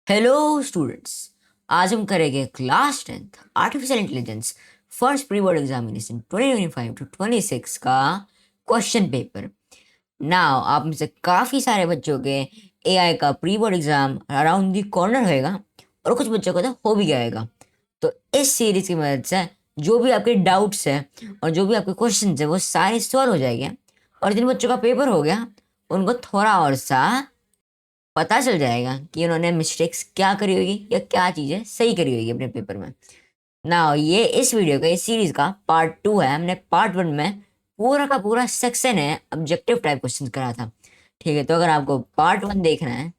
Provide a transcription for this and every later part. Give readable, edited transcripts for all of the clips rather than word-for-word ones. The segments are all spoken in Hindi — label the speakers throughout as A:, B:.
A: Hello students. आज हम करेंगे class 10th artificial intelligence first pre board examination 2025 two 26 का क्वेश्चन पेपर। नाउ आप में से काफ़ी सारे बच्चों के एआई का pre board exam around the corner होएगा और कुछ बच्चों का तो हो भी जाएगा। तो इस सीरीज की मदद से जो भी आपके डाउट्स हैं और जो भी आपके क्वेश्चन है वो सारे सॉल्व हो जाएंगे और जिन बच्चों का पेपर हो गया उनको थोड़ा और सा पता चल जाएगा कि उन्होंने मिस्टेक्स क्या करी होगी या क्या चीज़ें सही करी होगी अपने पेपर में। ना ये इस वीडियो का इस सीरीज का पार्ट 2 है। हमने पार्ट 1 में पूरा का पूरा सेक्शन है ऑब्जेक्टिव टाइप क्वेश्चन करा था। ठीक है, तो अगर आपको पार्ट 1 देखना है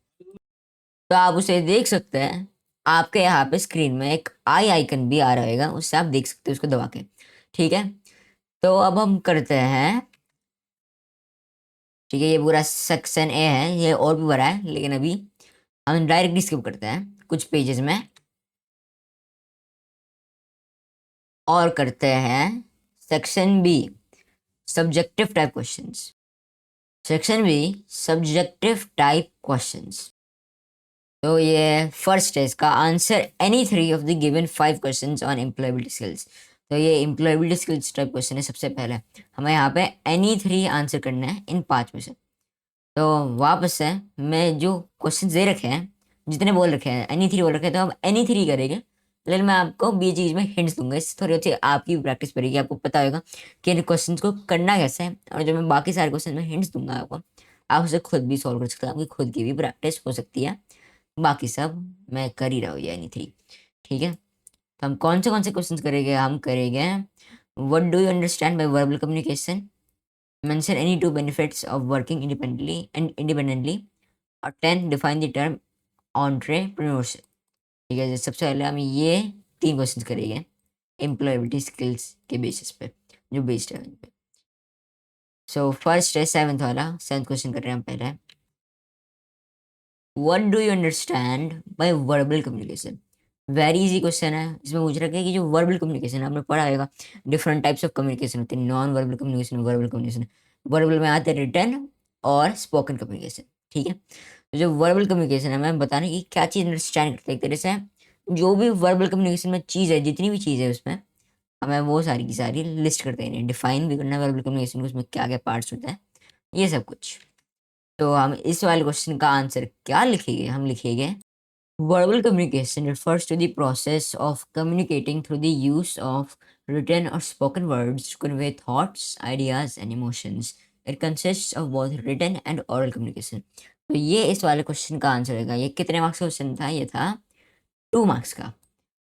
A: तो आप उसे देख सकते हैं। आपके यहाँ पे स्क्रीन में एक आई आइकन भी आ रहेगा, उससे आप देख सकते हो उसको दबा के। ठीक है, तो अब हम करते हैं। ठीक है, ये पूरा सेक्शन ए है, ये और भी बड़ा है लेकिन अभी हम डायरेक्टली स्किप करते हैं कुछ पेजेस में और करते हैं section be subjective type questions. Section be subjective type questions. तो ये फर्स्ट है, इसका answer any three of the given 5 questions on employability skills. तो ये एम्प्लॉयबिलिटी स्किल्स टाइप क्वेश्चन है। सबसे पहले हमें यहाँ पे एनी थ्री आंसर करना है इन 5 में से। तो वापस से मैं जो क्वेश्चन दे रखे हैं, जितने बोल रखे हैं एनी थ्री बोल रखे हैं, तो हम एनी थ्री करेंगे। लेकिन मैं आपको बीच बीच में हिंट्स दूंगा, इससे थोड़ी अच्छी आपकी प्रैक्टिस पड़ेगी, आपको पता होगा कि इन क्वेश्चन को करना कैसे है। और जो मैं बाकी सारे क्वेश्चन में हिंट्स दूंगा आपको, आप उसे खुद भी सॉल्व कर सकते हैं, आपकी खुद की भी प्रैक्टिस हो सकती है। बाकी सब मैं कर ही रहा हूँ ये एनी थ्री। ठीक है, तो हम कौन से क्वेश्चन करेंगे? हम करेंगे what do you understand by verbal communication, mention any two benefits of working independently, और 10 define the term entrepreneurship। ठीक है, सबसे पहले हम ये 3 क्वेश्चन करेंगे एम्प्लॉयबिलिटी स्किल्स के बेसिस पे, जो बेस्ड है उन पे। सो फर्स्ट है 7th वाला, 7th क्वेश्चन कर रहे हैं हम पहले। What do you understand by verbal communication? Very easy question है। इसमें पूछ रखा है कि जो वर्बल कम्युनिकेशन आपने पढ़ा होगा, डिफरेंट टाइप्स ऑफ कम्युनिकेशन होते हैं, non verbal communication, verbal communication. Verbal में आते हैं रिटन और स्पोकन कम्युनिकेशन। ठीक है, तो जो वर्बल कम्युनिकेशन है, मैं बताने की क्या चीज़ अंडरस्टैंड करते हैं एक तरह से। जो भी वर्बल कम्युनिकेशन में चीज़ है, जितनी भी चीज़ है उसमें, हमें वो सारी की सारी लिस्ट करते हैं, डिफाइन भी करना है वर्बल कम्युनिकेशन को, उसमें क्या क्या पार्ट्स होते हैं, ये सब कुछ। तो हम इस वाले क्वेश्चन का आंसर क्या लिखेंगे? हम लिखेंगे verbal communication refers to the process of communicating through the use of written or spoken words to convey thoughts, ideas, and emotions. It consists of both written and oral communication. तो ये इस वाले क्वेश्चन का आंसर होगा। ये कितने मार्क्स का क्वेश्चन था? ये था 2 मार्क्स का।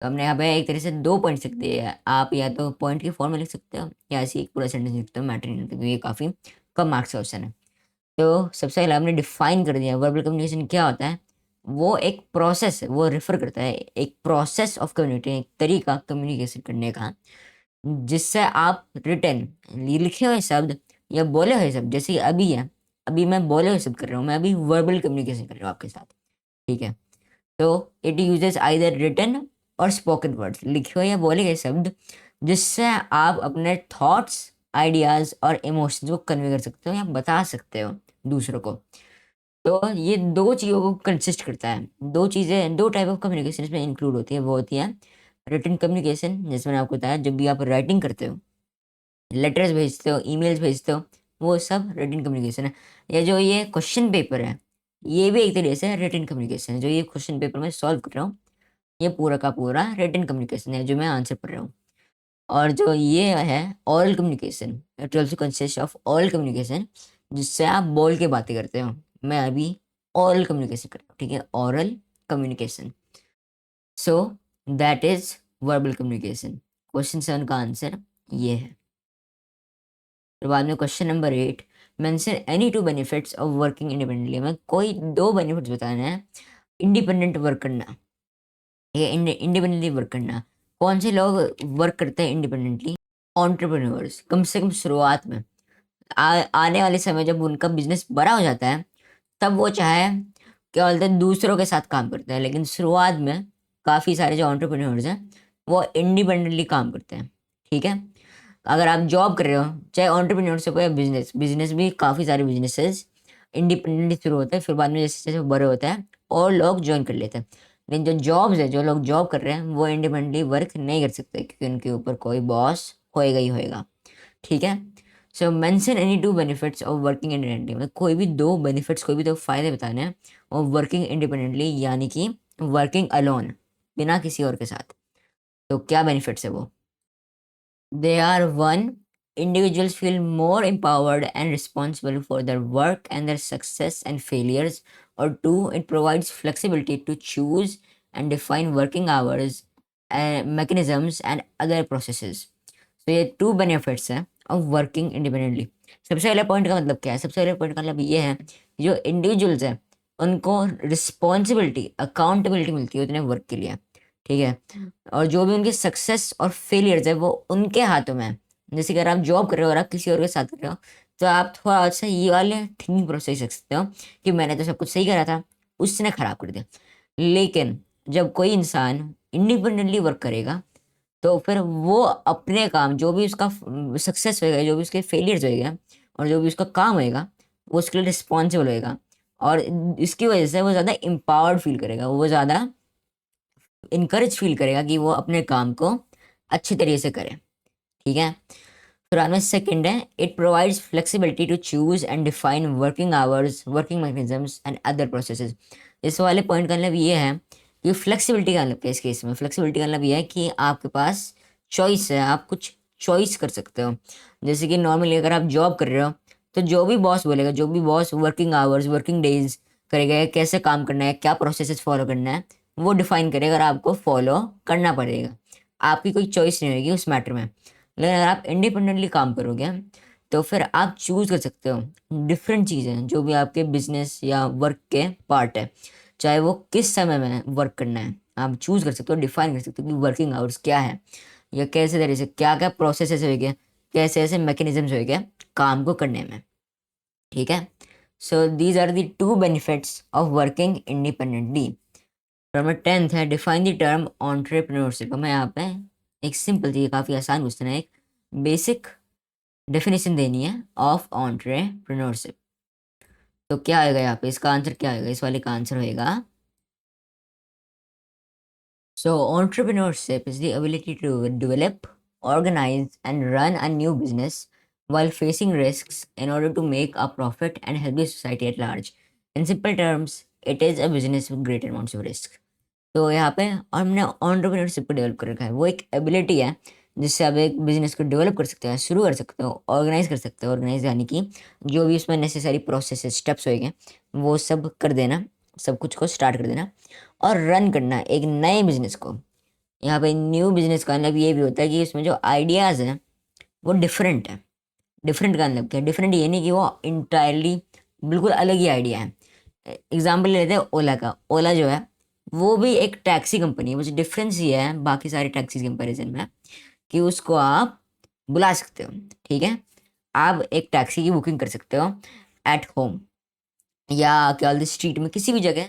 A: तो हमने यहाँ पे एक तरह से 2 पॉइंट लिख दिए हैं। आप या तो पॉइंट की फॉर्म में लिख सकते हो या ऐसे एक पूरा सेंटेंस लिख सकते हो, मैटर नहीं करता। ये काफ़ी कम मार्क्स का क्वेश्चन है। तो सबसे पहले हमने डिफाइन कर दिया वर्बल कम्युनिकेशन क्या होता है। वो एक प्रोसेस है, वो रेफर करता है एक प्रोसेस ऑफ कम्युनिकेटिंग, एक तरीका कम्युनिकेशन करने का, जिससे आप रिटन लिखे हुए शब्द या बोले हुए शब्द, जैसे अभी है, अभी मैं बोले हुए शब्द कर रहा हूँ, मैं अभी वर्बल कम्युनिकेशन कर रहा हूँ आपके साथ। ठीक है, तो इट यूजेस आइदर रिटन और स्पोकन वर्ड्स, लिखे हुए या बोले गए शब्द, जिससे आप अपने थॉट्स, आइडियाज और इमोशंस को कन्वे कर सकते हो या बता सकते हो दूसरों को। तो ये 2 चीज़ों को कंसिस्ट करता है। 2 चीज़ें, 2 टाइप ऑफ कम्युनिकेशन इसमें इंक्लूड होती है। वो होती है रिटन कम्युनिकेशन, जैसे मैंने आपको बताया, जब भी आप राइटिंग करते हो, लेटर्स भेजते हो, ईमेल्स भेजते हो, वो सब रिटन कम्युनिकेशन है। या जो ये क्वेश्चन पेपर है, ये भी एक तरीके से रिटन कम्युनिकेशन है। जो ये क्वेश्चन पेपर में सॉल्व कर रहा हूँ, ये पूरा का पूरा रिटन कम्युनिकेशन है, जो मैं आंसर पढ़ रहा हूँ। और जो ये है oral communication, it also consist of oral communication, जिससे आप बोल के बातें करते हो। मैं अभी ओरल कम्युनिकेशन कर रहा हूँ। ठीक है, oral communication. So that is verbal communication. Question 7 का आंसर ये है। फिर बाद में question number 8, mention any two benefits of working independently. हमें कोई 2 बेनिफिट्स बताने हैं इंडिपेंडेंट वर्क करना, ये इंडिपेंडेंटली वर्क करना। कौन से लोग वर्क करते हैं इंडिपेंडेंटली? ऑन्टरप्रेन्योर्स, कम से कम शुरुआत में। आने वाले समय जब उनका बिजनेस बड़ा हो जाता है, तब वो चाहे क्या बोलते हैं, दूसरों के साथ काम करते हैं, लेकिन शुरुआत में काफ़ी सारे जो ऑन्टरप्रेन्योर्स हैं वो इंडिपेंडेंटली काम करते हैं। ठीक है, अगर आप जॉब कर रहे हो, चाहे ऑन्टरप्रेन्योरशिप हो या बिजनेस, बिजनेस भी काफ़ी सारे बिजनेसेस इंडिपेंडेंटली शुरू होते हैं, फिर बाद में जैसे जैसे वो बड़े होते हैं और लोग ज्वाइन कर लेते हैं। लेकिन जो जॉब्स है, जो लोग जॉब कर रहे हैं वो इंडिपेंडेंटली वर्क नहीं कर सकते क्योंकि उनके ऊपर कोई बॉस होएगा ही होएगा। ठीक है। So mention any two benefits of working independently, मतलब कोई भी दो बेनिफिट्स, कोई भी दो फायदे बताने हैं और वर्किंग इंडिपेंडेंटली यानी कि वर्किंग अलोन, बिना किसी और के साथ। तो क्या बेनिफिट्स है वो? They are one, individuals feel more empowered and responsible for their work and their success and failures. Or two, it provides flexibility to choose and define working hours, mechanisms and other processes. तो ये टू बेनिफिट्स हैं ऑफ वर्किंग इंडिपेंडेंटली। सबसे पहले पॉइंट का मतलब क्या है? सबसे पहले पॉइंट का मतलब ये है कि जो इंडिविजुअल्स हैं उनको रिस्पॉन्सिबिलिटी, अकाउंटेबिलिटी मिलती है उतने वर्क के लिए। ठीक है। और जो भी उनकी सक्सेस और फेलियर्स है वो उनके हाथों में है। जैसे कि अगर आप जॉब कर रहे हो और आप किसी और के साथ कर रहे हो तो आप थोड़ा सा ये वाले थिंकिंग प्रोसेस रख सकते हो कि मैंने तो सब कुछ सही करा था, उसने खराब कर दिया। लेकिन जब कोई इंसान इंडिपेंडेंटली वर्क करेगा तो फिर वो अपने काम, जो भी उसका सक्सेस होएगा, जो भी उसके फेलियर्स होएगा और जो भी उसका काम होएगा, वो उसके लिए रिस्पॉन्सिबल होएगा। और इसकी वजह से वो ज़्यादा एम्पावर्ड फील करेगा, वो ज़्यादा इनकरेज फील करेगा कि वो अपने काम को अच्छी तरीके से करे। ठीक है। फिर बाद में सेकेंड है, it provides flexibility to choose and define working hours, working mechanisms and other processes. इस वाले पॉइंट का मतलब ये है कि फ्लेक्सिबिलिटी का मतलब क्या है इस केस में? फ्लेक्सिबिलिटी का मतलब ये है कि आपके पास चॉइस है, आप कुछ चॉइस कर सकते हो। जैसे कि नॉर्मली अगर आप जॉब कर रहे हो तो जो भी बॉस बोलेगा, जो भी boss working hours, working days करेगा, कैसे काम करना है, क्या प्रोसेसेस फॉलो करना है, वो डिफाइन करेगा और आपको फॉलो करना पड़ेगा। आपकी कोई चॉइस नहीं होगी उस मैटर में। लेकिन अगर आप इंडिपेंडेंटली काम करोगे तो फिर आप चूज़ कर सकते हो डिफरेंट चीज़ें जो भी आपके बिजनेस या वर्क के पार्ट है, चाहे वो किस समय में वर्क करना है। आप चूज़ कर सकते हो, डिफाइन कर सकते हो कि वर्किंग आवर्स क्या है या कैसे तरीके से क्या क्या प्रोसेस होएंगे, कैसे ऐसे मैकेनिज्म्स होएंगे काम को करने में। ठीक है। So these are the two benefits of working independently. Number 10th है, डिफाइन द टर्म एंटरप्रेन्योरशिप। हमें यहाँ पे एक सिंपल चीज़, काफ़ी आसान क्वेश्चन है, एक बेसिक डेफिनेशन देनी है ऑफ एंटरप्रेन्योरशिप। तो क्या आएगा यहाँ पे? इसका आंसर क्या आएगा? इस वाले का आंसर होएगा, so entrepreneurship is the ability to develop, organise and run a new business while facing risks in order to make a profit and help the society at large. In simple terms, it is a business with great amounts of risk. तो यहाँ पे और हमने एंटरप्रेन्योरशिप को डेवलप कर रखा है, वो एक एबिलिटी है जिससे आप एक बिजनेस को डेवलप कर सकते हैं, शुरू कर सकते हो, ऑर्गेनाइज कर सकते हो। ऑर्गेनाइज यानी कि जो भी उसमें नेसेसरी प्रोसेस स्टेप्स होएंगे वो सब कर देना, सब कुछ को स्टार्ट कर देना और रन करना एक नए बिजनेस को। यहाँ पे न्यू बिजनेस का मतलब ये भी होता है कि इसमें जो आइडियाज़ हैं वो डिफरेंट है। डिफरेंट का मतलब क्या? डिफरेंट ये नहीं कि वो इंटायरली बिल्कुल अलग ही आइडिया है। एग्जाम्पल लेते हैं ओला का। ओला जो है वो भी एक टैक्सी कंपनी है, बस डिफरेंस ये है बाकी सारे टैक्सी कंपैरिजन में कि उसको आप बुला सकते हो। ठीक है। आप एक टैक्सी की बुकिंग कर सकते हो एट होम या क्या बोलते स्ट्रीट में, किसी भी जगह।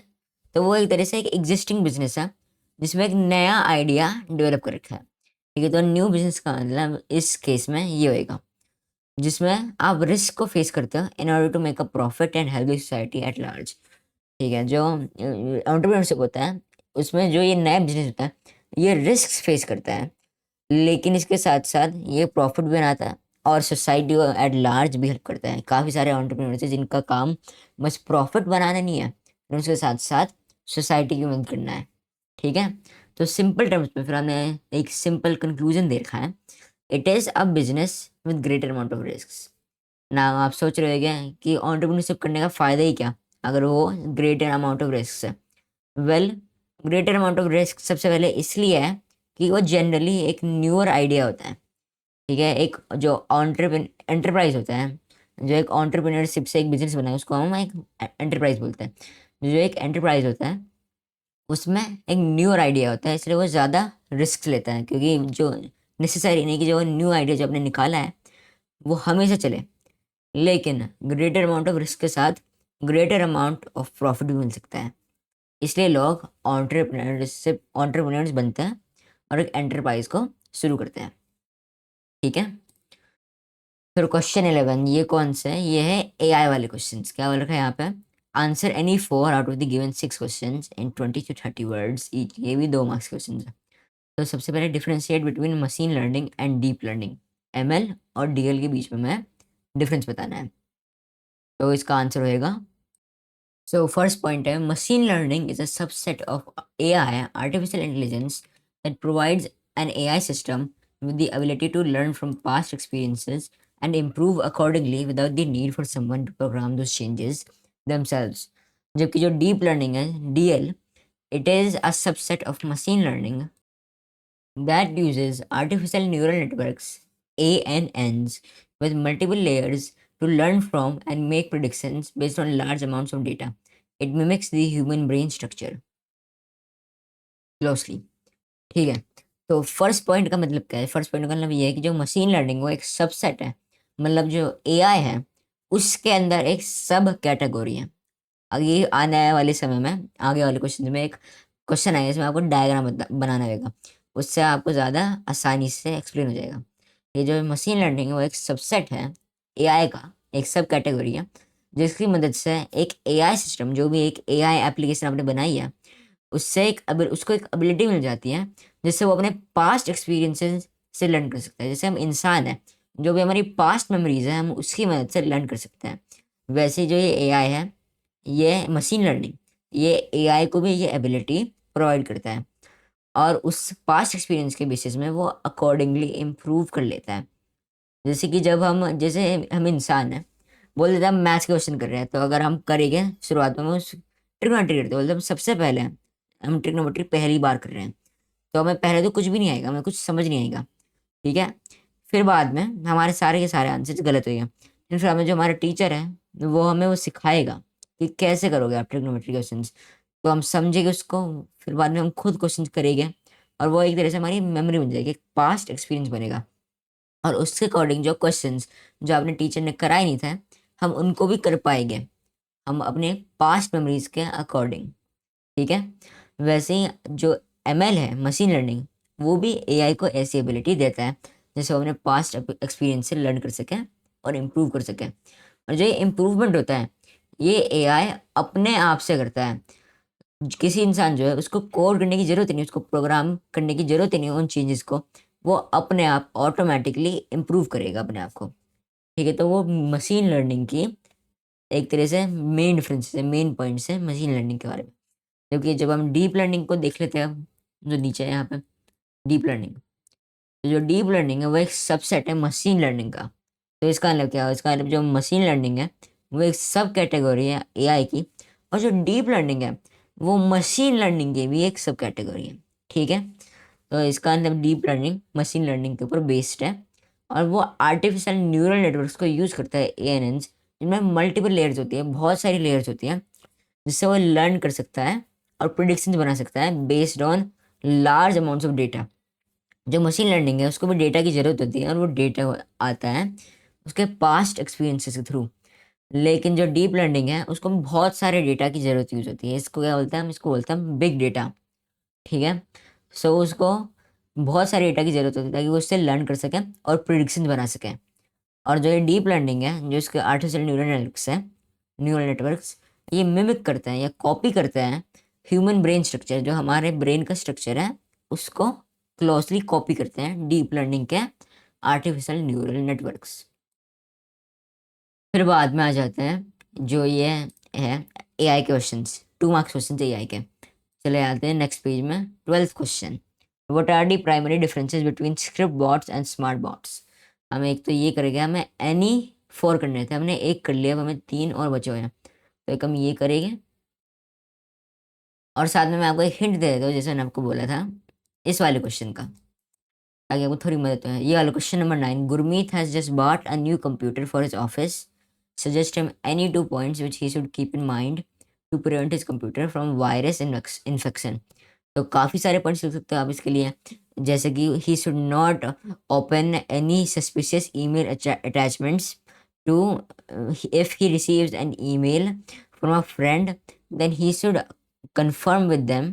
A: तो वो एक तरह से एक एग्जिस्टिंग बिजनेस है जिसमें एक नया आइडिया डेवलप कर रखा है। ठीक है। तो न्यू बिजनेस का मतलब इस केस में ये होएगा जिसमें आप रिस्क को फेस करते हो in order to make a profit and help the society at large. ठीक है। जो एंटरप्रेन्योरशिप होता है उसमें जो ये नया बिजनेस होता है ये रिस्क फेस करता है, लेकिन इसके साथ साथ ये प्रॉफिट भी बनाता है और सोसाइटी को एट लार्ज भी हेल्प करता है। काफ़ी सारे एंटरप्रेन्योर्स हैं जिनका काम बस प्रॉफिट बनाना नहीं है, लेकिन उसके साथ साथ सोसाइटी की मदद करना है। ठीक है। तो सिंपल टर्म्स में फिर हमने एक सिंपल कंक्लूजन दे रखा है, it is a business with greater amount of risk. ना आप सोच रहे होंगे कि एंटरप्रेन्योरशिप करने का फ़ायदा ही क्या अगर वो ग्रेटर अमाउंट ऑफ रिस्क है? Well, greater amount of risk सबसे पहले इसलिए है कि वो जनरली एक न्यूअर आइडिया होता है। ठीक है। एक जो एंटरप्राइज होता है, जो एक एंटरप्रेन्योरशिप से एक बिजनेस बना है उसको हम एक एंटरप्राइज बोलते हैं। जो एक एंटरप्राइज होता है उसमें एक न्यूअर आइडिया होता है, इसलिए वो ज़्यादा रिस्क लेता है क्योंकि जो नेसेसरी नहीं कि जो न्यू आइडिया जो आपने निकाला है वो हमेशा चले, लेकिन ग्रेटर अमाउंट ऑफ रिस्क के साथ ग्रेटर अमाउंट ऑफ प्रॉफिट भी मिल सकता है। इसलिए लोग एंटरप्रेन्योर्स बनते हैं और एक एंटरप्राइज को शुरू करते हैं। ठीक है। फिर क्वेश्चन 11, ये कौन सा है? ये है एआई वाले क्वेश्चंस। क्या बोल रखा है यहाँ पे? Answer any 4 out of the given 6 questions in 20 to 30 words each. ये भी 2 मार्क्स क्वेश्चन है। तो सबसे पहले differentiate between machine learning and deep learning. ML और डीएल के बीच में मैं डिफरेंस बताना है। तो इसका आंसर होएगा, सो फर्स्ट पॉइंट है, machine learning is a subset of AI, artificial intelligence, that provides N AI system with the ability to learn from past experiences and improve accordingly without the need for someone to program those changes themselves. जबकि जो डीप लर्निंग है, DL, it is a subset of machine learning that uses artificial neural networks, ANNs, with multiple layers to learn from and make predictions based on large amounts of data. It mimics the human brain structure closely. ठीक है, तो फर्स्ट पॉइंट का मतलब क्या है? फर्स्ट पॉइंट का मतलब ये है कि जो मशीन लर्निंग वो एक सबसेट है, मतलब जो एआई है उसके अंदर एक सब कैटेगरी है। आगे आने वाले समय में, आगे वाले क्वेश्चन में एक क्वेश्चन आएगा इसमें आपको डायग्राम बनाना होगा, उससे आपको ज़्यादा आसानी से एक्सप्लेन हो जाएगा। ये जो मशीन लर्निंग है वो एक सबसेट है एआई का, एक सब कैटेगरी है, जिसकी मदद से एक एआई सिस्टम, जो भी एक एआई एप्लीकेशन आपने बनाई है, उससे उसको एक एबिलिटी मिल जाती है जिससे वो अपने पास्ट एक्सपीरियंसेस से लर्न कर सकता है। जैसे हम इंसान है, जो भी हमारी पास्ट मेमोरीज है हम उसकी मदद से लर्न कर सकते हैं। वैसे जो ये एआई है, ये मशीन लर्निंग, ये एआई को भी ये एबिलिटी प्रोवाइड करता है और उस पास्ट एक्सपीरियंस के बेसिस में वो अकॉर्डिंगली इम्प्रूव कर लेता है। जैसे कि जब जैसे हम इंसान हैं, बोल देते हैं हम मैथ्स के क्वेश्चन कर रहे हैं, तो अगर हम करेंगे शुरुआत में उस ट्रिग्नोमेट्री करते बोलते हम सबसे पहले हम ट्रिग्नोमेट्री पहली बार कर रहे हैं, तो हमें पहले तो कुछ भी नहीं आएगा, हमें कुछ समझ नहीं आएगा, ठीक है। फिर बाद में हमारे सारे के सारे आंसर गलत हो गए, फिर हमें जो हमारा टीचर है वो हमें वो सिखाएगा कि कैसे करोगे आप ट्रिग्नोमेट्री क्वेश्चन, तो हम समझेंगे उसको, फिर बाद में हम खुद क्वेश्चन करेंगे और वो एक तरह से हमारी मेमोरी बन जाएगी, एक पास्ट एक्सपीरियंस बनेगा। और उसके अकॉर्डिंग जो क्वेश्चंस जो आपने टीचर ने कराए नहीं थे, हम उनको भी कर पाएंगे, हम अपने पास्ट मेमोरीज के अकॉर्डिंग, ठीक है। वैसे ही जो एमएल है, मशीन लर्निंग, वो भी एआई को ऐसी एबिलिटी देता है जैसे वो अपने पास्ट एक्सपीरियंस से लर्न कर सके और इम्प्रूव कर सके। और जो ये इम्प्रूवमेंट होता है ये एआई अपने आप से करता है। किसी इंसान जो है उसको कोड करने की जरूरत नहीं, उसको प्रोग्राम करने की जरूरत नहीं उन चेंजेस को, वो अपने आप ऑटोमेटिकली इम्प्रूव करेगा अपने आप को, ठीक है। तो वो मशीन लर्निंग की एक तरह से मेन डिफरेंस है, मेन पॉइंट्स है मशीन लर्निंग के बारे में। क्योंकि जब हम डीप लर्निंग को देख लेते हैं, जो नीचे है यहाँ पे डीप लर्निंग, तो जो डीप लर्निंग है वो एक सबसेट है मशीन लर्निंग का। तो इसका मतलब क्या है? इसका मतलब जो मशीन लर्निंग है वो एक सब कैटेगरी है एआई की, और जो डीप लर्निंग है वो मशीन लर्निंग की भी एक सब कैटेगरी है, ठीक है। तो इसका मतलब डीप लर्निंग मशीन लर्निंग के ऊपर बेस्ड है और वो आर्टिफिशियल न्यूरल नेटवर्क्स को यूज़ करता है, एएनएन्स, जिनमें मल्टीपल लेयर्स होती है, बहुत सारी लेयर्स होती हैं, जिससे वो लर्न कर सकता है और प्रिडिक्शन बना सकता है based on large amounts of data. जो मशीन लर्निंग है उसको भी डेटा की ज़रूरत होती है और वो डेटा आता है उसके पास्ट एक्सपीरियंसेस के थ्रू। लेकिन जो डीप लर्निंग है उसको बहुत सारे डेटा की ज़रूरत यूज़ होती है, इसको क्या बोलते हैं हम? इसको बोलते हैं बिग डेटा, ठीक है। सो उसको बहुत सारे डेटा की ज़रूरत होती है ताकि वो उससे लर्न कर सकें और प्रिडिक्शन बना सकें। और जो ये डीप लर्निंग है, जो इसके आर्टिफिशियल न्यूरल नेटवर्क्स, ये मिमिक करते हैं या कॉपी करते हैं ह्यूमन ब्रेन स्ट्रक्चर, जो हमारे ब्रेन का स्ट्रक्चर है उसको क्लोजली कॉपी करते हैं डीप लर्निंग के आर्टिफिशियल न्यूरल नेटवर्क्स। फिर बाद में आ जाते हैं जो ये है एआई के क्वेश्चंस, 2 मार्क्स क्वेश्चन एआई के। चले आते हैं नेक्स्ट पेज में, 12th question, what are the primary differences between script bots and smart bots. हमें एक तो ये करेंगे, हमें एनी 4 करने थे, हमने एक कर लिया, अब हमें 3 और बचे हुए हैं, तो एक हम ये करेंगे। और साथ में मैं आपको एक हिंट दे देता हूँ, जैसे मैंने आपको बोला था इस वाले क्वेश्चन का, ताकि आपको थोड़ी मदद हो। ये वाला question number 9, Gurmeet has just bought a new computer for his office, suggest him any 2 points which he should keep in mind to prevent his computer from virus infection. तो काफ़ी सारे पॉइंट्स लिख सकते हो आप इसके लिए, जैसे कि he should not open any suspicious email attachments two, if he receives an email from a friend then he should confirm with them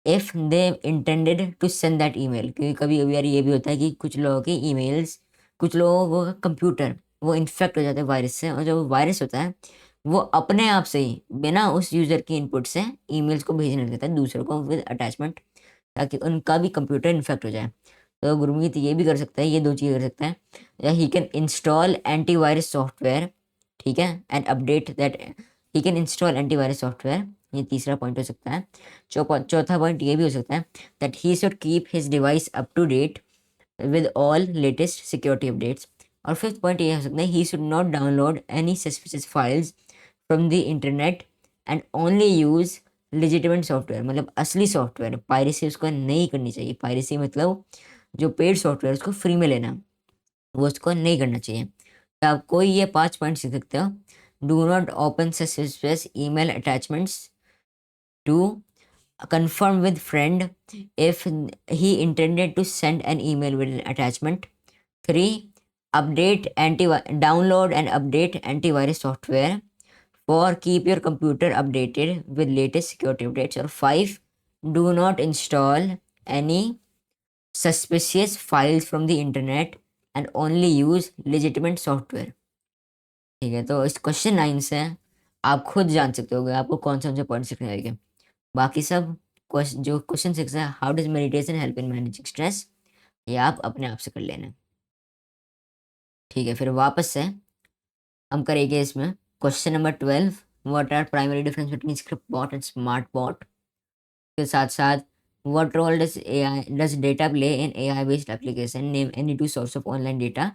A: if they intended to send that email। क्योंकि कभी कभी यार ये भी होता है कि कुछ लोगों के ईमेल्स, कुछ लोगों का कंप्यूटर वो इन्फेक्ट हो जाता है वायरस से, और जो वायरस होता है वो अपने आप से ही बिना उस यूज़र की इनपुट से ईमेल्स को भेजने देता है दूसरों को विद अटैचमेंट, ताकि उनका भी कंप्यूटर इन्फेक्ट हो जाए। तो गुरमीत ये भी कर सकता है, ये 2 चीज़ें कर सकता है, या he can install antivirus software, ठीक है, and update that, he can install antivirus software, ये तीसरा पॉइंट हो सकता है। चौथा पॉइंट ये भी हो सकता है that he should keep his device up to date with all latest security updates. और फिफ्थ पॉइंट ये हो सकता है, he should not download any suspicious files from the internet and only use legitimate software, मतलब असली सॉफ्टवेयर। पायरेसी उसको नहीं करनी चाहिए। पायरेसी मतलब जो पेड सॉफ्टवेयर उसको फ्री में लेना, वो उसको नहीं करना चाहिए। तो आप कोई ये 5 पॉइंट सीख सकते हो। Do not open suspicious email attachments, two confirm with friend if he intended to send an email with an attachment. 3. Update download and update antivirus software. 4. Keep your computer updated with latest security updates. Or 5. Do not install any suspicious files from the internet and only use legitimate software. ठीक है, तो इस क्वेश्चन 9 से आप खुद जान सकते हो आपको कौन से पॉइंट सीखने आएंगे। बाकी सब जो क्वेश्चन 6 है, how does meditation help in managing stress, ये आप अपने आप से कर लेना। ठीक है, फिर वापस से हम करेंगे इसमें question number 12, what are primary difference between script bot and smart bot, के साथ साथ what role does data play in AI based application, name any two source of online data.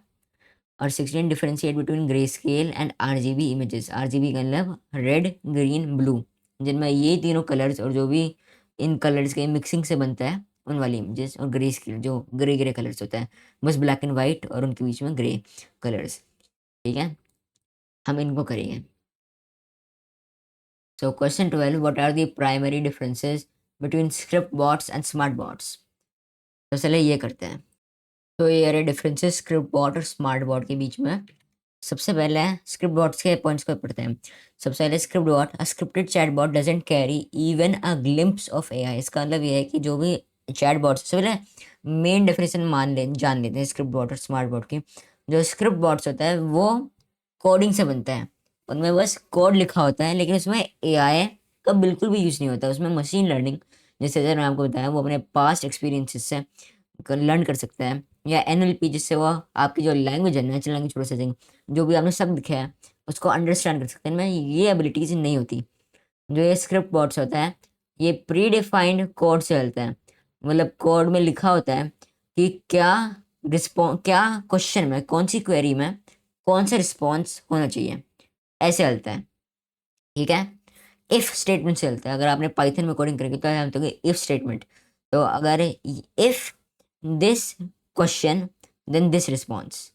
A: और 16 differentiate between grey scale and RGB images. RGB का मतलब रेड ग्रीन ब्लू, जिनमें ये तीनों कलर्स और जो भी इन कलर्स के मिक्सिंग से बनता है उन वाली इमेजेस। और ग्रे स्केल जो ग्रे ग्रे कलर्स होता है, बस ब्लैक एंड वाइट और उनके बीच में ग्रे कलर्स। ठीक है, हम इनको करेंगे। So question 12, what are the primary differences between script bots and smart bots. तो चले ये करते हैं। तो ये रहे डिफरेंसेस स्क्रिप्ट बॉट और स्मार्ट बॉट के बीच में। सबसे पहले स्क्रिप्ट बॉट्स के पॉइंट्स को पढ़ते हैं। सबसे पहले script bot, a scripted chat bot doesn't carry even a glimpse of AI. इसका मतलब ये है कि जो भी चैट बॉट, सबसे पहले मेन डेफिनेशन जान लेते हैं स्क्रिप्ट बॉट और स्मार्ट बॉट की। जो स्क्रिप्ट बॉट्स होता है वो कोडिंग से बनता है, उनमें बस कोड लिखा होता है, लेकिन उसमें एआई का बिल्कुल भी यूज़ नहीं होता। उसमें मशीन लर्निंग, जैसे मैंने आपको बताया, वो अपने पास्ट एक्सपीरियंसेस से लर्न कर सकता है। या एनएलपी, जिससे वो आपकी जो लैंग्वेज है, नेचुरल लैंग्वेज प्रोसेसिंग, जो भी आपने शब्द लिखा है उसको अंडरस्टैंड कर सकते हैं। इनमें ये एबिलिटीज नहीं होती। जो ये स्क्रिप्ट बॉट्स होता है, ये प्री डिफाइंड कोड से चलता है, मतलब कोड में लिखा होता है कि क्या क्वेश्चन में, कौन सी क्वेरी में कौन सा रिस्पॉन्स होना चाहिए, ऐसे चलता है। ठीक है, इफ स्टेटमेंट से चलता है। अगर आपने पाइथन में कोडिंग करेंगे तो हम तो इफ स्टेटमेंट। तो अगर if this question then this response,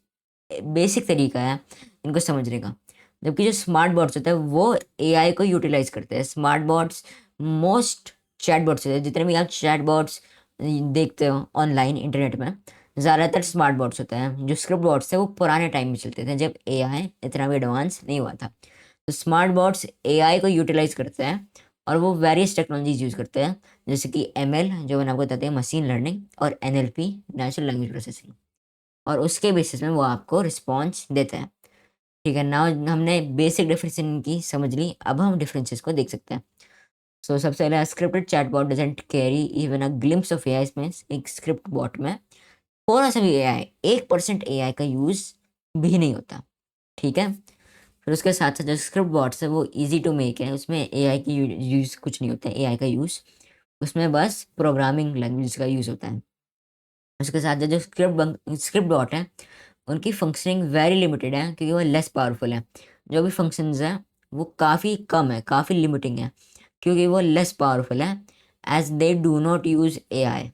A: basic तरीका है इनको समझने का। जबकि जो स्मार्ट बॉट्स होता है वो एआई को यूटिलाइज करते हैं। Smart bots, most chat bots होते हैं, जितने भी आप चैट बॉट्स देखते हो ऑनलाइन इंटरनेट में, ज़्यादातर स्मार्ट बॉट्स होते हैं। जो स्क्रिप्ट बॉट्स थे वो पुराने टाइम में चलते थे, जब एआई इतना भी एडवांस नहीं हुआ था। तो स्मार्ट बॉट्स एआई को यूटिलाइज करते हैं और वो वेरियस टेक्नोलॉजीज यूज़ करते हैं, जैसे कि एमएल, जो मैंने आपको बताते हैं मशीन लर्निंग, और एनएलपी, नेचुरल लैंग्वेज प्रोसेसिंग, और उसके बेसिस में वो आपको रिस्पॉन्स देता है। ठीक है, नाउ हमने बेसिक डिफरेंस की समझ ली, अब हम डिफरेंसेस को देख सकते हैं। सो सबसे पहले scripted chatbot doesn't carry even a glimpse of AI. इसमें एक स्क्रिप्ट बॉट में थोड़ा सा भी एआई, 1% एआई का यूज़ भी नहीं होता। ठीक है, फिर उसके साथ साथ जो स्क्रिप्ट बॉट्स है वो इजी टू मेक है, उसमें एआई की यूज़ कुछ नहीं होता है, एआई का यूज़, उसमें बस प्रोग्रामिंग लैंग्वेज का यूज़ होता है। उसके साथ जो स्क्रिप्ट बॉट है उनकी फंक्शनिंग वेरी लिमिटेड है, क्योंकि वो लेस पावरफुल है। जो भी फंक्शंस हैं वो काफ़ी कम है, काफ़ी लिमिटिंग है, क्योंकि वो लेस पावरफुल है, as they do not use AI.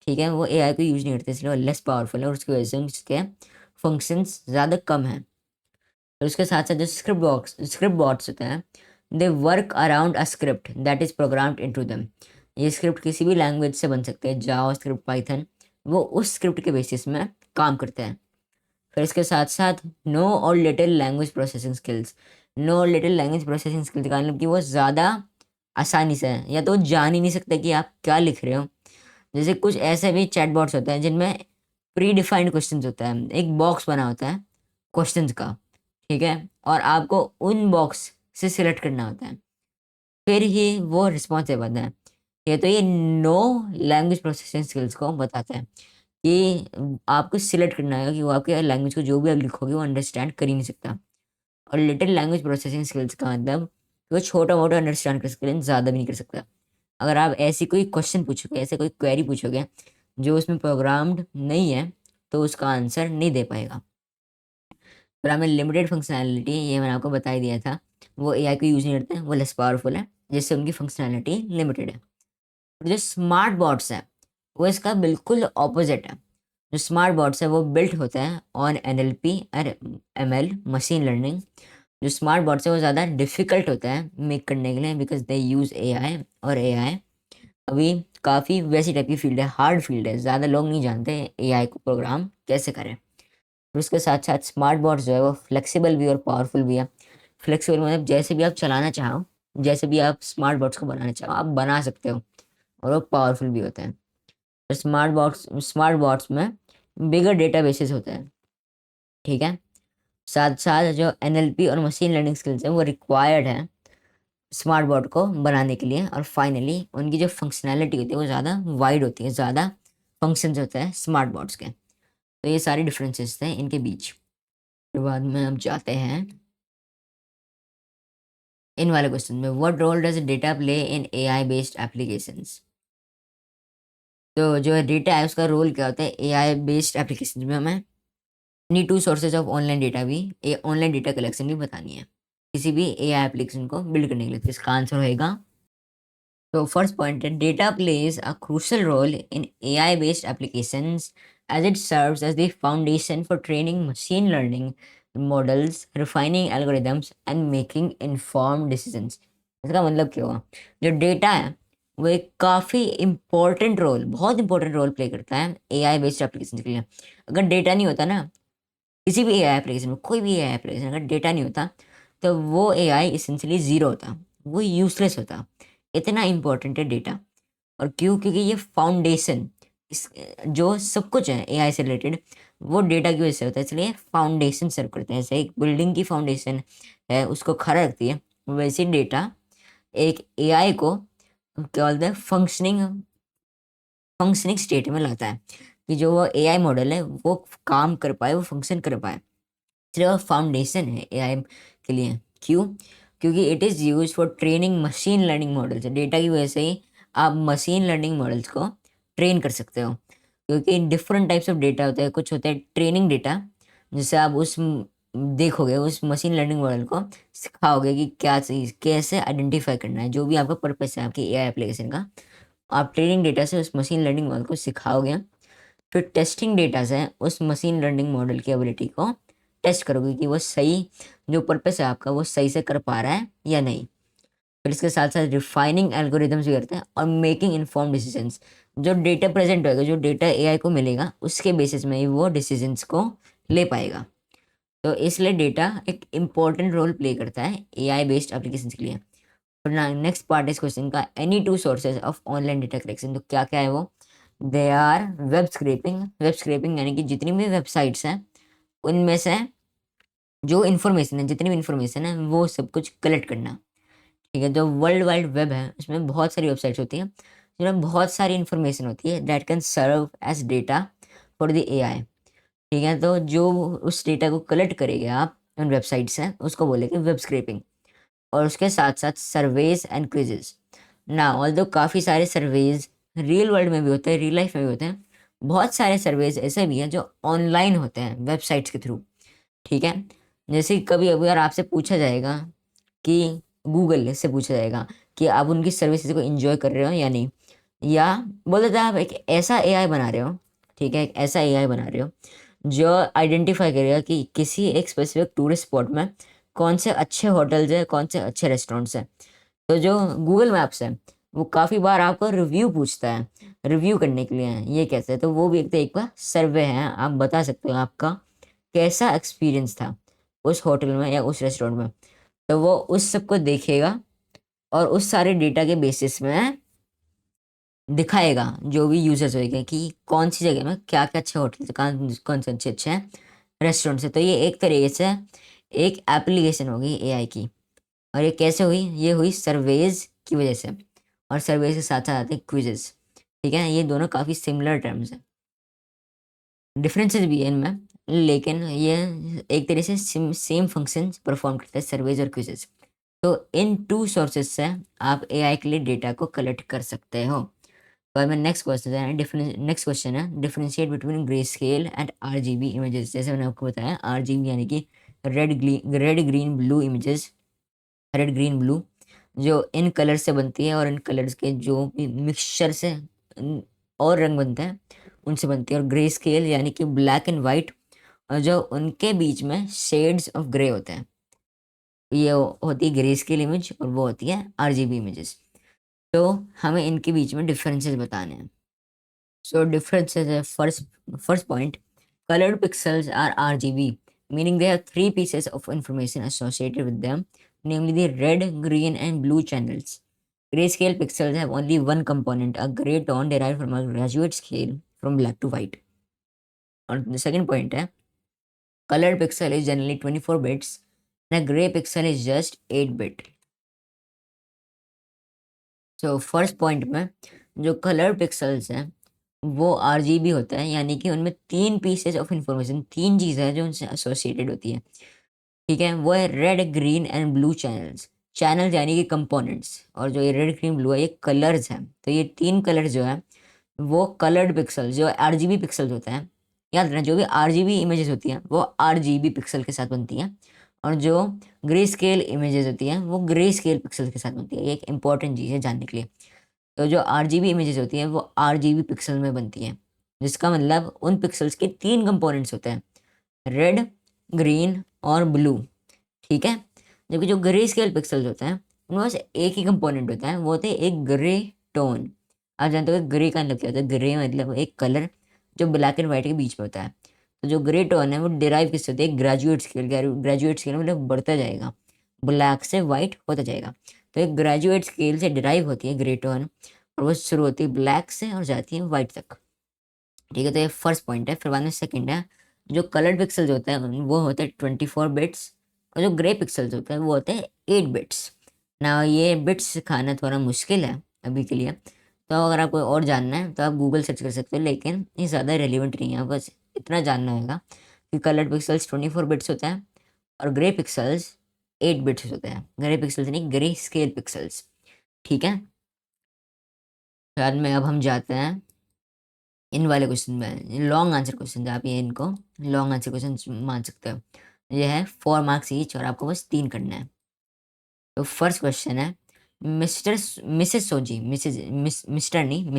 A: ठीक है, वो एआई को यूज़ नहीं करते, इसलिए वो लेस पावरफुल है, और उसकी वजह से उसके फंक्शंस ज़्यादा कम हैं। और उसके साथ साथ जो स्क्रिप्ट बॉट्स होते हैं, they work around a script that is programmed into them. ये स्क्रिप्ट किसी भी लैंग्वेज से बन सकते हैं, जावा स्क्रिप्ट, पाइथन, वो उस स्क्रिप्ट के बेसिस में काम करते हैं। फिर इसके साथ साथ नो और little language processing skills. No और लिटिल लैंग्वेज प्रोसेसिंग स्किल्स का मतलब कि वो ज़्यादा आसानी से है, या तो जान ही नहीं सकते कि आप क्या लिख रहे हो। जैसे कुछ ऐसे भी चैटबॉट्स होते हैं जिनमें प्री डिफाइंड क्वेश्चंस होता है, एक बॉक्स बना होता है क्वेश्चंस का। ठीक है, और आपको उन बॉक्स से सिलेक्ट करना होता है, फिर ही वो रिस्पॉन्स दे पाता है। ये तो ये नो लैंग्वेज प्रोसेसिंग स्किल्स को बताता है कि आपको सिलेक्ट करना है कि वो आपके लैंग्वेज को जो भी आप लिखोगे वो अंडरस्टैंड कर ही नहीं सकता। और लिटिल लैंग्वेज प्रोसेसिंग स्किल्स का मतलब कि वो छोटा मोटा अंडरस्टैंड कर सकते हैं, ज़्यादा भी नहीं कर सकता। अगर आप ऐसी कोई क्वेश्चन पूछोगे, ऐसे कोई क्वेरी पूछोगे जो उसमें प्रोग्राम्ड नहीं है, तो उसका आंसर नहीं दे पाएगा। फिर हमें लिमिटेड फंक्शनैलिटी, ये मैंने आपको बता ही दिया था, वो एआई को यूज़ नहीं करते हैं, वो लेस पावरफुल है, जिससे उनकी फंक्शनैलिटी लिमिटेड है। और जो स्मार्ट बॉट्स है वो इसका बिल्कुल ऑपोजिट है। जो स्मार्ट बॉट्स है वो बिल्ट होता है ऑन एनएलपी और एमएल, मशीन लर्निंग। जो स्मार्ट बॉट्स है वो ज़्यादा डिफ़िकल्ट होता है मेक करने के लिए, बिकॉज दे यूज़ एआई, और एआई अभी काफ़ी वैसी टाइप की फील्ड है, हार्ड फील्ड है, ज़्यादा लोग नहीं जानते एआई को प्रोग्राम कैसे करें। फिर उसके साथ साथ स्मार्ट बॉट्स जो है वो फ्लेक्सिबल भी और पावरफुल भी है। फ्लेक्सिबल मतलब जैसे भी आप चलाना चाहो, जैसे भी आप स्मार्ट बॉट्स को बनाना चाहो आप बना सकते हो, और वो पावरफुल भी होते हैं। स्मार्ट बॉट्स में बिगर डेटा बेसिस होते हैं, ठीक है। साथ साथ जो एनएलपी और मशीन लर्निंग स्किल्स हैं वो रिक्वायर्ड है स्मार्ट बोर्ड को बनाने के लिए। और फाइनली उनकी जो फंक्शनैलिटी होती है वो ज़्यादा वाइड होती है, ज़्यादा फंक्शंस होते हैं स्मार्ट बोर्ड्स के। तो ये सारे डिफरेंसेस थे इनके बीच। फिर बाद में हम जाते हैं इन वाले क्वेश्चन में, what role does data play in AI based applications. तो जो डेटा है उसका रोल क्या होता है एआई बेस्ड एप्लीकेशन में। हमें any two sources of online data भी, ऑनलाइन डेटा कलेक्शन भी बतानी है किसी भी एआई एप्लीकेशन को बिल्ड करने के लिए। तो इसका आंसर होएगा, so first point, data plays a crucial role in AI-based applications as it serves as the foundation for training machine learning models, refining algorithms, and making informed decisions. इसका मतलब क्या हुआ, जो डेटा है वो एक काफ़ी इम्पोर्टेंट रोल, बहुत इंपॉर्टेंट रोल प्ले करता है एआई बेस्ड एप्लीकेशन के लिए। अगर डेटा नहीं होता ना किसी भी एआई एप्लीकेशन में, कोई भी एआई एप्लीकेशन अगर डेटा नहीं होता तो वो एआई इसेंशियली ज़ीरो होता, वो यूजलेस होता। इतना इम्पोर्टेंट है डेटा। और क्यों, क्योंकि ये फाउंडेशन, इस जो सब कुछ है एआई से रिलेटेड वो डेटा की वजह से होता है, इसलिए फाउंडेशन सर्व करते हैं। जैसे एक बिल्डिंग की फाउंडेशन है उसको खड़ा रखती है, वैसे डेटा एक एआई को क्या बोलते हैं फंक्शनिंग फंक्शनिंग स्टेट में लाता है, कि जो वो एआई मॉडल है वो काम कर पाए, वो फंक्शन कर पाए। सिर्फ फाउंडेशन है एआई के लिए। क्यों, क्योंकि it is use for training machine learning models. Data की वजह से ही आप मशीन लर्निंग मॉडल्स को ट्रेन कर सकते हो, क्योंकि डिफरेंट टाइप्स ऑफ डेटा होते हैं। कुछ होते हैं ट्रेनिंग डेटा, जिससे आप देखोगे उस मशीन लर्निंग मॉडल को सिखाओगे कि क्या चीज़ कैसे आइडेंटिफाई करना है, जो भी आपका पर्पस है आपकी एआई एप्लीकेशन का, आप ट्रेनिंग डेटा से उस मशीन लर्निंग मॉडल को सिखाओगे। फिर टेस्टिंग डेटा से उस मशीन लर्निंग मॉडल की एबिलिटी को टेस्ट करोगे कि वो सही, जो पर्पस है आपका वो सही से कर पा रहा है या नहीं। फिर इसके साथ साथ रिफाइनिंग एल्गोरिदम्स भी करते हैं, और मेकिंग इन्फॉर्म्ड डिसीजंस। जो डेटा प्रेजेंट होएगा, जो डेटा एआई को मिलेगा उसके बेसिस में ही वो डिसीजंस को ले पाएगा। तो इसलिए डेटा एक इम्पॉर्टेंट रोल प्ले करता है एआई बेस्ड एप्लीकेशन के लिए। फिर नेक्स्ट पार्ट इस क्वेश्चन का, any two sources of online data collection. तो क्या क्या है वो, they are web scraping. Web scraping यानी कि जितनी भी वेबसाइट्स हैं उनमें से जो इन्फॉर्मेशन है, जितनी भी इन्फॉर्मेशन है वो सब कुछ कलेक्ट करना, ठीक है। जो वर्ल्ड वाइड वेब है उसमें बहुत सारी वेबसाइट्स होती हैं जिनमें बहुत सारी इन्फॉर्मेशन होती है that can serve as data for the AI, ठीक है। तो जो उस डेटा को कलेक्ट करेंगे आप उन वेबसाइट से, उसको बोलेंगे वेब स्क्रैपिंग। और उसके साथ साथ सर्वेज एंड क्विजेज ना, ऑल्दो काफ़ी सारे सर्वेज रियल वर्ल्ड में भी होते हैं, रियल लाइफ में भी होते हैं। बहुत सारे सर्वेज ऐसे भी हैं जो ऑनलाइन होते हैं वेबसाइट्स के थ्रू, ठीक है। जैसे कि कभी अगर आपसे पूछा जाएगा कि गूगल से पूछा जाएगा कि आप उनकी सर्विसेज को एंजॉय कर रहे हो या नहीं, या बोल देते हैं आप एक ऐसा एआई बना रहे हो, ठीक है, एक ऐसा एआई बना रहे हो जो आइडेंटिफाई करेगा कि किसी एक स्पेसिफिक टूरिस्ट स्पॉट में कौन से अच्छे होटल्स हैं, कौन से अच्छे रेस्टोरेंट्स हैं। तो जो गूगल मैप्स है वो काफ़ी बार आपको रिव्यू पूछता है, रिव्यू करने के लिए ये कहते हैं। तो वो भी एक बार सर्वे है, आप बता सकते हो आपका कैसा एक्सपीरियंस था उस होटल में या उस रेस्टोरेंट में। तो वो उस सब को देखेगा और उस सारे डेटा के बेसिस में दिखाएगा जो भी यूजर्स होंगे कि कौन सी जगह में क्या क्या अच्छे होटल, कौन कौन से अच्छे अच्छे रेस्टोरेंट्स है। तो ये एक तरीके से एक एप्लीकेशन होगी एआई की। और ये कैसे हुई? ये हुई सर्वेज की वजह से, और सर्वेज के साथ साथ आते हैं क्विजेस। ठीक है, ये दोनों काफ़ी सिमिलर टर्म्स हैं, डिफरेंसेस भी है इनमें, लेकिन ये एक तरह से सेम फंक्शन परफॉर्म करते हैं, सर्वेज और क्विजेस। तो इन टू सोर्सेज से आप एआई के लिए डेटा को कलेक्ट कर सकते हो। तो मैं नेक्स्ट क्वेश्चन है, नेक्स्ट क्वेश्चन है, differentiate between grey scale and RGB images. जैसे मैंने आपको बताया, आरजीबी यानी कि red green blue images, red green blue, जो इन कलर से बनती है, और इन कलर्स के जो भी मिक्सचर से और रंग बनते हैं उनसे बनती है। और ग्रे स्केल यानी कि ब्लैक एंड वाइट, और जो उनके बीच में शेड्स ऑफ ग्रे होते हैं, ये होती है ग्रे स्केल इमेज, और वो होती है आरजीबी इमेजेस। तो हमें इनके बीच में डिफरेंसेस बताने हैं। So differences are first point, colored pixels are RGB, meaning they have three pieces of information associated with them, namely the red, green, and blue channels. Grayscale pixels have only one component, a gray tone derived from a graduate scale from black to white. On the second point, colored pixel is generally 24 bits, and a gray pixel is just 8 bit. So first point में जो कलर पिक्सल्स हैं वो आरजीबी होता है, यानी कि उनमें तीन पीसेस ऑफ इंफॉर्मेशन, तीन चीज़ें हैं जो उनसे एसोसिएटेड होती है। ठीक है, वो है red, green and blue channels. Channels यानी कि कंपोनेंट्स, और जो ये रेड, ग्रीन, ब्लू है ये कलर्स हैं। तो ये तीन कलर्स जो है वो कलर्ड पिक्सल्स, जो आरजीबी पिक्सल्स होते हैं, याद रखना, जो भी आरजीबी इमेजेस होती हैं वो आरजीबी पिक्सल के साथ बनती हैं, और जो ग्रे स्केल इमेजेस होती हैं वो ग्रे स्केल पिक्सल के साथ बनती है। ये एक इंपॉर्टेंट चीज़ है जानने के लिए। तो जो आरजीबी इमेजेस होती हैं वो आरजीबी पिक्सल में बनती हैं, जिसका मतलब उन पिक्सल्स के तीन कंपोनेंट्स होते हैं, रेड, ग्रीन और ब्लू। ठीक है, जबकि जो ग्रे स्केल पिक्सल्स होते हैं उनमें बस एक ही कंपोनेंट होता है, वो होते हैं एक ग्रे टोन। आप जानते हो ग्रे का मतलब क्या होता है? ग्रे मतलब एक कलर जो ब्लैक एंड वाइट के बीच में होता है। तो जो ग्रे टोन है वो डिराइव किससे होती है? Graduate scale. ग्रेजुएट स्केल मतलब बढ़ता जाएगा, ब्लैक से वाइट होता जाएगा। तो एक ग्रेजुएट स्केल से डिराइव होती है ग्रे टोन, और वो शुरू होती है ब्लैक से और जाती है वाइट तक। ठीक है, तो ये फर्स्ट पॉइंट है। फिर बाद में सेकेंड है, जो कलर्ड पिक्सल्स होते हैं वो होते हैं 24 बिट्स, और जो ग्रे पिक्सल्स होते हैं वो होते हैं 8 बिट्स। ना ये बिट्स सिखाना थोड़ा मुश्किल है अभी के लिए, तो अगर आपको और जानना है तो आप गूगल सर्च कर सकते हो, लेकिन ये ज़्यादा रेलिवेंट नहीं है। बस इतना जानना होगा कि कलर्ड पिक्सल्स 24 बिट्स होते हैं, और ग्रे पिक्सल्स 8 बिट्स होते हैं। ग्रे पिक्सल्स नहीं, ग्रे स्केल पिक्सल्स। ठीक है, बाद में अब हम जाते हैं इन वाले क्वेश्चन में, लॉन्ग आंसर क्वेश्चन, आप ये इनको लॉन्ग आंसर क्वेश्चन मान सकते हो। ये है 4 मार्क्स ईच, और आपको बस 3 करना है। तो फर्स्ट क्वेश्चन है, मिस्टर मिसेस सोजी, मिस्टर नहीं,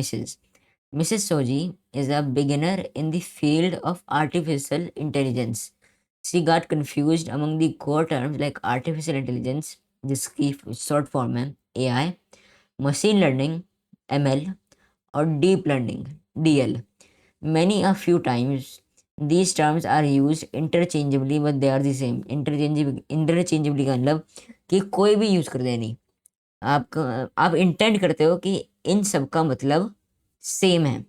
A: Mrs sooji is a beginner in the field of artificial intelligence. She got confused among the core terms like artificial intelligence, जिसकी शॉर्ट फॉर्म है एआई, मशीन लर्निंग एमएल, और deep learning DL. Many a few times these terms are used interchangeably but they are the same. Interchangeably का मतलब कि कोई भी यूज कर दे नहीं, आप इंटेंड करते हो कि इन सब का मतलब सेम है।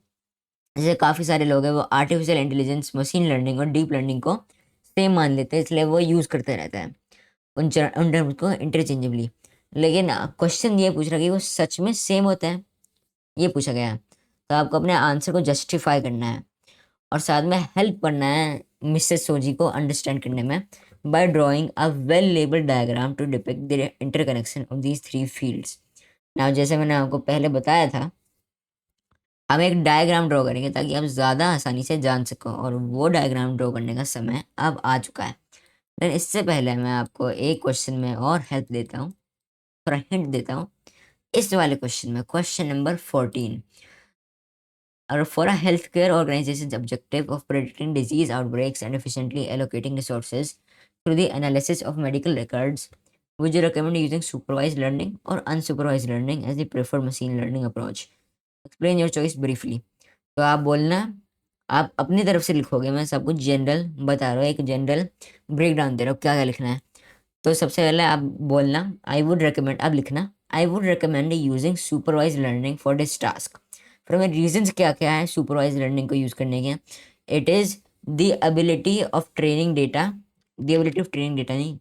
A: जैसे काफ़ी सारे लोग हैं वो आर्टिफिशियल इंटेलिजेंस, मशीन लर्निंग और डीप लर्निंग को सेम मान लेते हैं, इसलिए वो यूज़ करते रहते हैं उन टर्म्स को इंटरचेंजेबली। लेकिन क्वेश्चन ये पूछ रहा है कि वो सच में सेम होता है, ये पूछा गया है। तो आपको अपने आंसर को जस्टिफाई करना है, और साथ में हेल्प करना है मिसेस सोजी को अंडरस्टैंड करने में, by drawing a well labelled diagram to depict the interconnection of these three fields. Now जैसे मैंने आपको पहले बताया था, हम एक डायग्राम ड्रॉ करेंगे ताकि आप ज़्यादा आसानी से जान सको, और वो डायग्राम ड्रॉ करने का समय अब आ चुका है। लेकिन इससे पहले मैं आपको एक क्वेश्चन में और हेल्प देता हूँ, थोड़ा हिंट देता हूँ। इस वाले क्वेश्चन में, question number 14, or for a healthcare organization's objective of predicting disease outbreaks and efficiently allocating resources through the analysis of medical records, would you recommend using supervised learning or unsupervised learning as the preferred machine learning approach? Explain your choice briefly. तो आप बोलना, आप अपनी तरफ से लिखोगे, मैं सब कुछ जनरल बता रहा हूँ, एक जनरल ब्रेक डाउन दे रहा हूँ क्या क्या लिखना है। तो सबसे पहले आप बोलना, आई वुड रिकमेंड, आप लिखना, I would recommend using supervise learning for this task. फिर हमें रीजंस क्या क्या है सुपरवाइज लर्निंग को यूज़ करने के। It is the ability of training data, the ability of training data नहीं,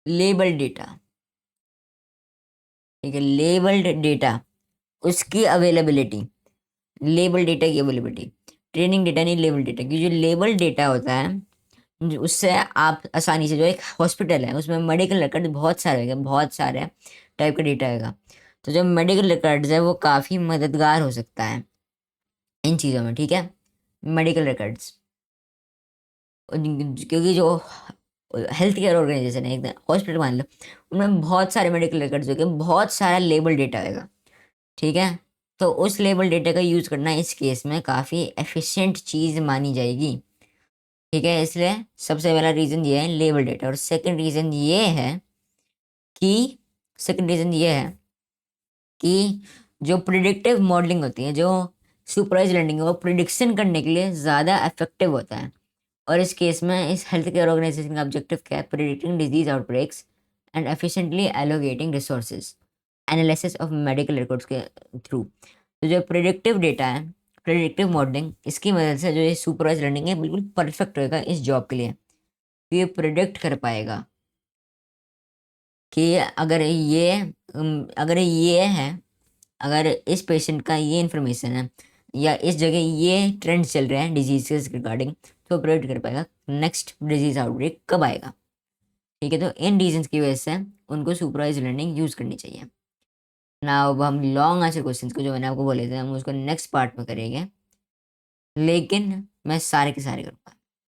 A: लेबल डेटा, ठीक है, लेबल्ड डेटा, उसकी अवेलेबिलिटी, लेबल डेटा की अवेलेबिलिटी, ट्रेनिंग डेटा नहीं, लेबल डेटा की। जो लेबल डेटा होता है उससे आप आसानी से, जो एक हॉस्पिटल है उसमें मेडिकल रिकॉर्ड बहुत सारे होंगे, बहुत सारे टाइप का डेटा होगा, तो जो मेडिकल रिकॉर्ड्स है वो काफ़ी मददगार हो सकता है इन चीज़ों में, ठीक है, मेडिकल रिकॉर्ड्स। क्योंकि जो हेल्थ केयर ऑर्गेनाइजेशन है, एक हॉस्पिटल मान लो, उनमें बहुत सारे मेडिकल रिकॉर्ड्स होंगे, बहुत सारा लेबल डेटा आएगा, ठीक है। तो उस लेबल डेटा का यूज़ करना इस केस में काफ़ी एफिशिएंट चीज़ मानी जाएगी, ठीक है। इसलिए सबसे पहला रीज़न ये है लेबल डेटा, और सेकंड रीज़न ये है कि सेकंड रीज़न ये है कि जो प्रिडिक्टिव मॉडलिंग होती है, जो सुपरवाइज लर्निंग है, वो प्रिडिक्शन करने के लिए ज़्यादा इफेक्टिव होता है। और इस केस में इस हेल्थ केयर ऑर्गेनाइजेशन का ऑब्जेक्टिव क्या है? Predicting disease outbreaks and efficiently allocating resources, analysis of medical records के थ्रू। तो जो प्रिडिक्टिव डेटा है, प्रिडिक्टिव मॉडलिंग, इसकी मदद से जो ये सुपरवाइज लर्निंग है बिल्कुल परफेक्ट होएगा इस जॉब के लिए। तो ये प्रिडिक्ट कर पाएगा कि अगर ये है, अगर इस पेशेंट का ये इन्फॉर्मेशन है या इस जगह ये ट्रेंड चल रहे हैं डिजीज के रिगार्डिंग, तो प्रेडिक्ट कर पाएगा नेक्स्ट डिजीज आउटब्रेक कब आएगा, ठीक है। तो इन रीजंस की वजह से उनको सुपरवाइज लर्निंग यूज़ करनी चाहिए ना। अब हम लॉन्ग आंसर क्वेश्चन को जो मैंने आपको बोले थे हम उसको नेक्स्ट पार्ट में करेंगे, लेकिन मैं सारे के सारे करूँगा।